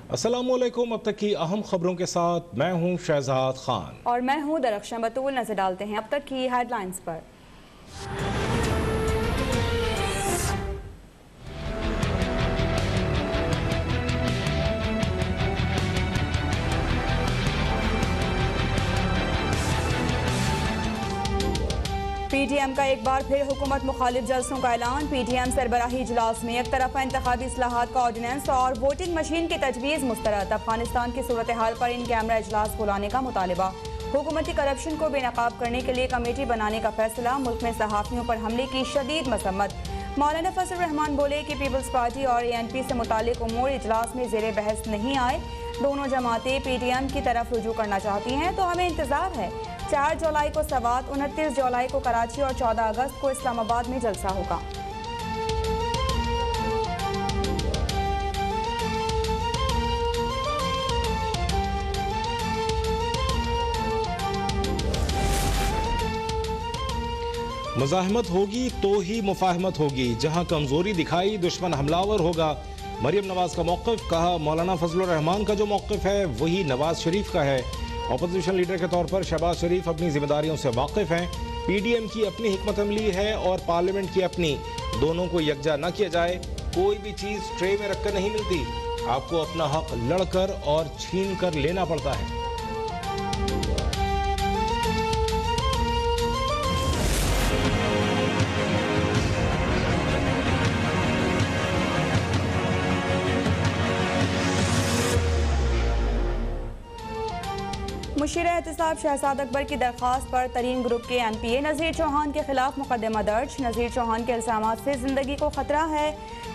अस्सलामुअलैकुम। अब तक की अहम खबरों के साथ मैं हूं शहजाद खान और मैं हूं दरख्शां बतूल। नजर डालते हैं अब तक की हेडलाइंस पर। PTM का एक बार फिर हुकूमत मुखालिफ जलसों का ऐलान। PTM सरबराही इजलास में एक तरफा इंतखाबी इस्लाहात का ऑर्डिनेंस और वोटिंग मशीन की तजवीज़ मुस्तरद। अफगानिस्तान की सूरत हाल पर इन कैमरा इजलास बुलाने का मुतालिबा। हुकूमती करप्शन को बेनकाब करने के लिए कमेटी बनाने का फैसला। मुल्क में सहाफ़ियों पर हमले की शदीद मसम्मत। मौलाना फजल रहमान बोले कि पीपल्स पार्टी और ANP से मुतालिक उमूर इजलास में ज़ेरे बहस नहीं आए। दोनों जमातें PTM की तरफ रुजू करना चाहती हैं तो हमें इंतज़ार है। 4 जुलाई को सवात, 29 जुलाई को कराची और 14 अगस्त को इस्लामाबाद में जलसा होगा। मुज़ाहमत होगी तो ही मुफाहमत होगी। जहां कमजोरी दिखाई दुश्मन हमलावर होगा। मरियम नवाज का मौक़िफ़। कहा, मौलाना फजल रहमान का जो मौक़िफ़ है वही नवाज शरीफ का है। अपोजिशन लीडर के तौर पर शहबाज शरीफ अपनी जिम्मेदारियों से वाकिफ हैं। PDM की अपनी हिकमत अमली है और पार्लियामेंट की अपनी। दोनों को यकजा न किया जाए। कोई भी चीज़ ट्रे में रखकर नहीं मिलती। आपको अपना हक लड़कर और छीन कर लेना पड़ता है। मुशीर एहतिसाब शहजाद अकबर की दरख्वास्त पर तरीन ग्रुप के MPA नज़ीर चौहान के खिलाफ मुकदमा दर्ज। नज़ीर चौहान के इल्जामात से जिंदगी को खतरा है।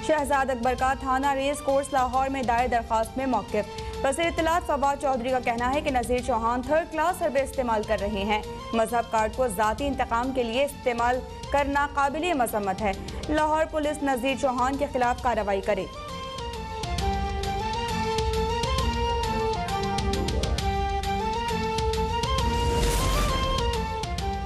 शहजाद अकबर का थाना रेस कोर्स लाहौर में दायर दरख्वास्त में मौक़िफ़। वज़ीर इत्तलात फवाद चौधरी का कहना है कि नज़ीर चौहान 3rd क्लास हरबे इस्तेमाल कर रहे हैं। मजहब कार्ड को ज़ाती इंतकाम के लिए इस्तेमाल करना काबिल मज़म्मत है। लाहौर पुलिस नज़ीर चौहान के खिलाफ कार्रवाई करे।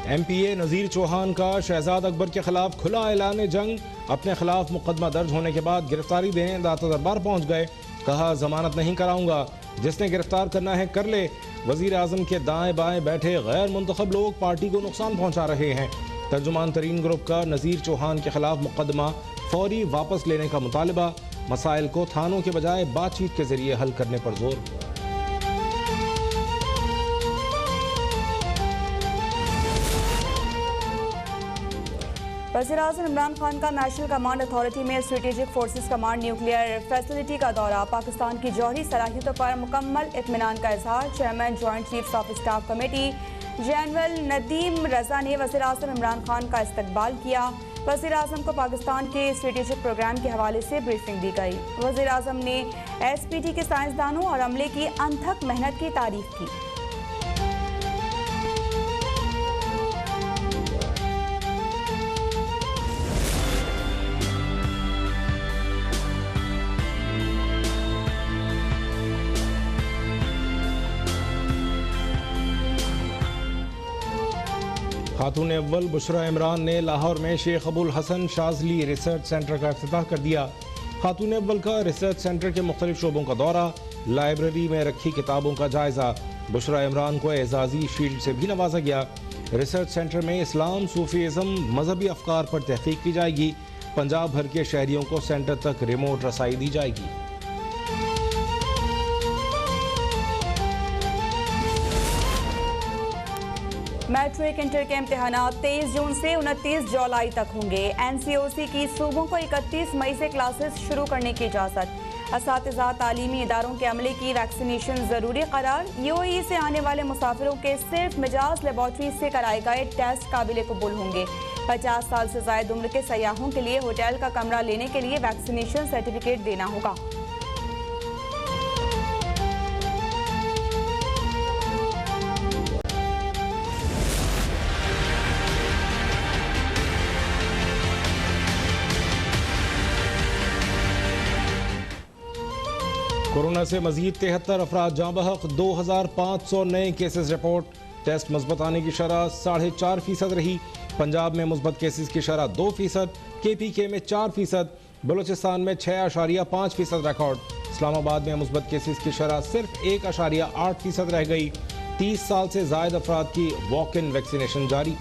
MPA नज़ीर चौहान का शहजाद अकबर के खिलाफ खुला ऐलान जंग। अपने खिलाफ मुकदमा दर्ज होने के बाद गिरफ्तारी देने दाता दरबार पहुंच गए। कहा, जमानत नहीं कराऊंगा, जिसने गिरफ्तार करना है कर ले। वजीर आजम के दाएं बाएं बैठे गैर मुंतखब लोग पार्टी को नुकसान पहुंचा रहे हैं। तर्जुमान तरीन ग्रुप का नज़ीर चौहान के खिलाफ मुकदमा फौरी वापस लेने का मुतालबा। मसाइल को थानों के बजाय बातचीत के जरिए हल करने पर जोर। वज़ीर-ए-आज़म इमरान खान का नेशनल कमांड अथॉरिटी में strategic forces command nuclear facility का दौरा। पाकिस्तान की जौहरी सलाहियतों पर मुकम्मल इत्मीनान का इजहार। Chairman joint chiefs of staff committee general Nadeem Raza ने वज़ीर-ए-आज़म इमरान खान का इस्तकबाल किया। वज़ीर-ए-आज़म को पाकिस्तान के स्ट्रेटेजिक प्रोग्राम के हवाले से ब्रीफिंग दी गई। वज़ीर-ए-आज़म ने SPT के साइंसदानों और अमले की अनथक मेहनत की तारीफ की। खातून अव्वल बुशरा इमरान ने लाहौर में शेख अबुल हसन शाजली रिसर्च सेंटर का इफ्तिताह कर दिया। खातून अव्वल का रिसर्च सेंटर के मुख्तलिफ शोबों का दौरा। लाइब्रेरी में रखी किताबों का जायजा। बुशरा इमरान को एजाजी शील्ड से भी नवाजा गया। रिसर्च सेंटर में इस्लाम, सूफीज़म, मजहबी अफकार पर तहकीक की जाएगी। पंजाब भर के शहरियों को सेंटर तक रिमोट रसाई दी जाएगी। मैट्रिक इंटर के इम्तहानात 23 जून से 29 जुलाई तक होंगे। NCOC की सूबों को 31 मई से क्लासेस शुरू करने की इजाज़त। असातिज़ा तालीमी इदारों के अमले की वैक्सीनेशन ज़रूरी करार। UAE से आने वाले मुसाफिरों के सिर्फ मिजाज लेबॉर्ट्री से कराए गए टेस्ट काबिल कबूल होंगे। 50 साल से ज़ायद उम्र के सयाहों के लिए होटल का कमरा लेने के लिए वैक्सीनेशन सर्टिफिकेट देना होगा। कोरोना से मजीद 73 अफराद जाँ बहक। 2500 नए केसेस रिपोर्ट। टेस्ट मुस्बत आने की शरह 4.5% रही। पंजाब में मुस्बत केसेस की शरह 2%, KPK में 4%, बलूचिस्तान में 6.5% रिकॉर्ड। इस्लामाबाद में मुस्बत केसेस की शरह सिर्फ 1.8% रह गई। 30 साल से ज़ायद अफराद की वॉक इन वैक्सीनेशन जारी।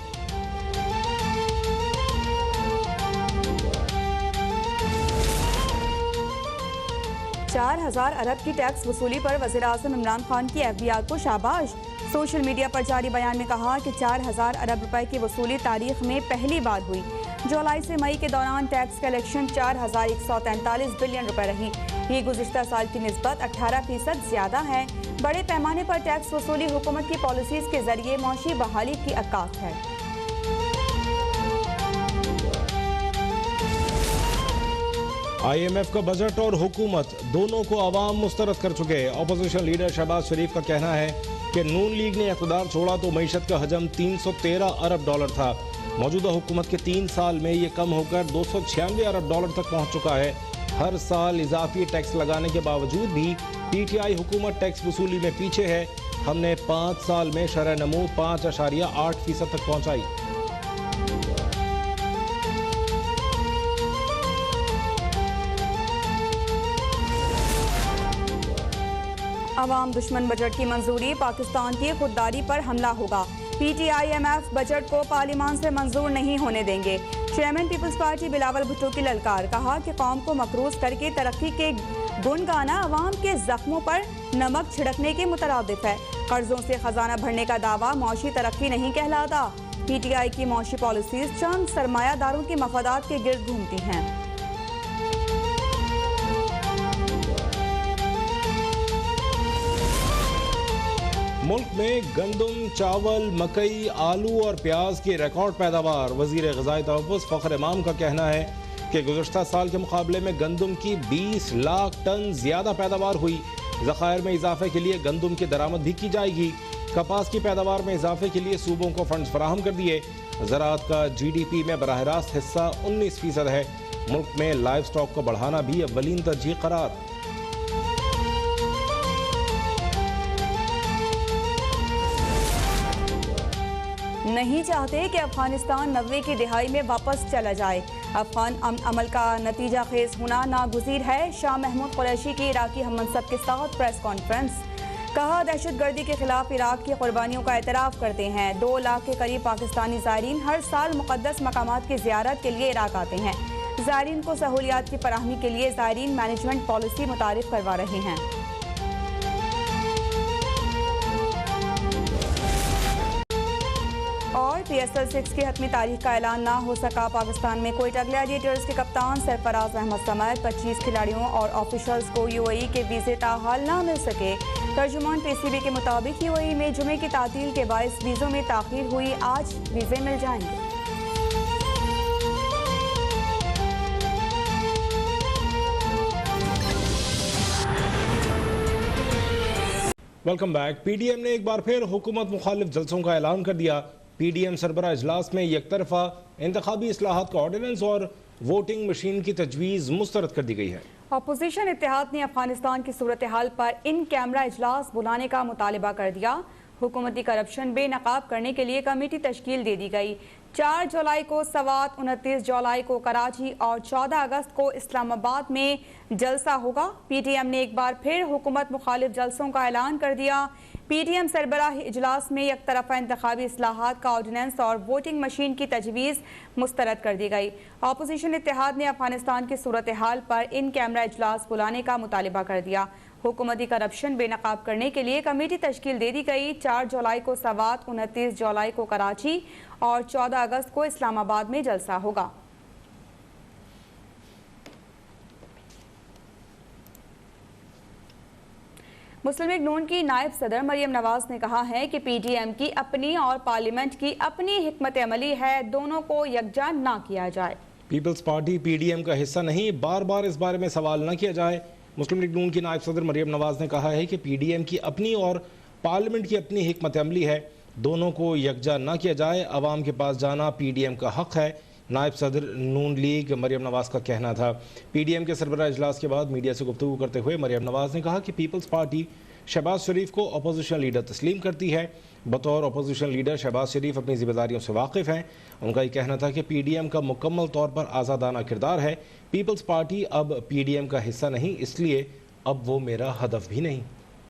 $4,000 अरब की टैक्स वसूली पर वज़ीर-ए-आज़म इमरान खान की FBI को शाबाश। सोशल मीडिया पर जारी बयान में कहा कि 4,000 अरब रुपए की वसूली तारीख में पहली बार हुई। जुलाई से मई के दौरान टैक्स कलेक्शन 4,143 बिलियन रुपए रही। ये गुज़िश्ता साल की निस्बत 18% ज़्यादा है। बड़े पैमाने पर टैक्स वसूली हुकूमत की पॉलिसीज़ के जरिए मौशी बहाली की अक्कास है। IMF का बजट और हुकूमत दोनों को अवाम मुस्तरद कर चुके हैं। अपोजिशन लीडर शहबाज शरीफ का कहना है कि नून लीग ने इक़्तिदार छोड़ा तो मईशत का हजम $313 अरब था। मौजूदा हुकूमत के 3 साल में ये कम होकर $296 अरब तक पहुँच चुका है। हर साल इजाफी टैक्स लगाने के बावजूद भी PTI हुकूमत टैक्स वसूली में पीछे है। हमने 5 साल में शरह नमू 5.8% तक पहुँचाई। अवाम दुश्मन बजट की मंजूरी, पाकिस्तान की खुददारी पर हमला होगा। PTI-MF बजट को पार्लिमान से मंजूर नहीं होने देंगे। चेयरमैन पीपल्स पार्टी बिलावल भुट्टो की ललकार, कहा कि कौम को मकरूज करके तरक्की के गुण गाना अवाम के जख्मों पर नमक छिड़कने के मुतरादिफ है। कर्जों से खजाना भरने का दावा मौशी तरक्की नहीं कहलाता। PTI की मौशी पॉलिसीज चंद सरमायादारों के मफादात के गिर्द घूमती हैं। मुल्क में गंदम, चावल, मकई, आलू और प्याज की रिकॉर्ड पैदावार। वज़ीर ग़िज़ाई तहफ़्फ़ुज़ फ़ख्र इमाम का कहना है कि गुज़श्ता साल के मुकाबले में गंदम की 20 लाख टन ज़्यादा पैदावार हुई। ज़ख़ायर में इजाफे के लिए गंदम की दरामद भी की जाएगी। कपास की पैदावार में इजाफे के लिए सूबों को फंड्स फराहम कर दिए। ज़राअत का GDP में बराह रास्त हिस्सा 19% है। मुल्क में लाइव स्टॉक को बढ़ाना भी अव्वलीन तरजीह करार। नहीं चाहते कि अफगानिस्तान 90 की दिहाई में वापस चला जाए। अफगान अमल का नतीजा खेज होना नागुज़ीर है। शाह महमूद कुरैशी की इराकी हममनसब के साथ प्रेस कॉन्फ्रेंस, कहा दहशतगर्दी के खिलाफ इराक की कुर्बानियों का एतराफ़ करते हैं। 2 लाख के करीब पाकिस्तानी ज़ायरीन हर साल मुक़द्दस मकामात की ज़ियारत के लिए इराक आते हैं। ज़ायरीन को सहूलियात की फराहमी के लिए ज़ायरीन मैनेजमेंट पॉलिसी मुतारिफ करवा रहे हैं। और PSL 6 की हतमी तारीख का ऐलान ना हो सका। पाकिस्तान में क्वेटा ग्लैडिएटर्स के कप्तान सरफराज अहमद समेत 25 खिलाड़ियों और ऑफिशल्स को UAE के वीज़े ताहाल ना मिल सके। तर्जुमान PCB के मुताबिक UAE में जुमे की तातील के बायस वीज़ों में ताख़ीर हुई। आज वीज़े मिल जाएंगे। Welcome back. PDM ने एक बार फिर हुकूमत मुखालिफ जलसों का ऐलान कर दिया। PDM सरबराह इजलास में एक तरफा इंतखाबी इस्लाहात का ऑर्डिनेंस और वोटिंग मशीन की तजवीज़ मुस्तरद कर दी गई है। अपोजिशन इत्तेहाद ने अफगानिस्तान की सूरत हाल पर इन कैमरा इजलास बुलाने का मुतालबा कर दिया। हुकूमती करप्शन बेनकाब करने के लिए कमेटी तश्कील दे दी गई। 4 जुलाई को सवात, 29 जुलाई को कराची और 14 अगस्त को इस्लामाबाद में जलसा होगा। PTM ने एक बार फिर हुकूमत मुखालिफ जलसों का ऐलान कर दिया। PTM सरबराह इजलास में एक तरफा इंतखाबी इस्लाहात का ऑर्डिनेंस और वोटिंग मशीन की तजवीज़ मुस्तरद कर दी गई। अपोजिशन इत्तेहाद ने अफगानिस्तान की सूरत हाल पर इन कैमरा इजलास बुलाने का मुतालबा कर दिया। हुकूमती करप्शन बेनकाब करने के लिए कमेटी तश्कील दे दी गई। 4 जुलाई को सवात, 29 जुलाई को कराची और 14 अगस्त को इस्लामाबाद में जलसा होगा। मुस्लिम लीग नून की नायब सदर मरियम नवाज ने कहा है कि PTM की अपनी और पार्लियामेंट की अपनी हिकमत अमली है, दोनों को यकजा ना किया जाए। पीपल्स पार्टी PDM का हिस्सा नहीं, बार बार इस बारे में सवाल न किया जाए। मुस्लिम लीग नून की नायब सदर मरियम नवाज ने कहा है कि PDM की अपनी और पार्लियामेंट की अपनी हिकमत अमली है, दोनों को यकजा न किया जाए। अवाम के पास जाना PDM का हक है, नायब सदर नून लीग मरियम नवाज का कहना था। PDM के सरबराह इजलास के बाद मीडिया से गुफ्तगू करते हुए मरियम नवाज ने कहा कि पीपल्स पार्टी शहबाज शरीफ को अपोजिशन लीडर तस्लीम करती है। बतौर अपोजिशन लीडर शहबाज शरीफ अपनी जिम्मेदारियों से वाकिफ़ हैं। उनका ये कहना था कि PDM का मुकम्मल तौर पर आज़ादाना किरदार है। पीपल्स पार्टी अब PDM का हिस्सा नहीं, इसलिए अब वो मेरा हदफ भी नहीं।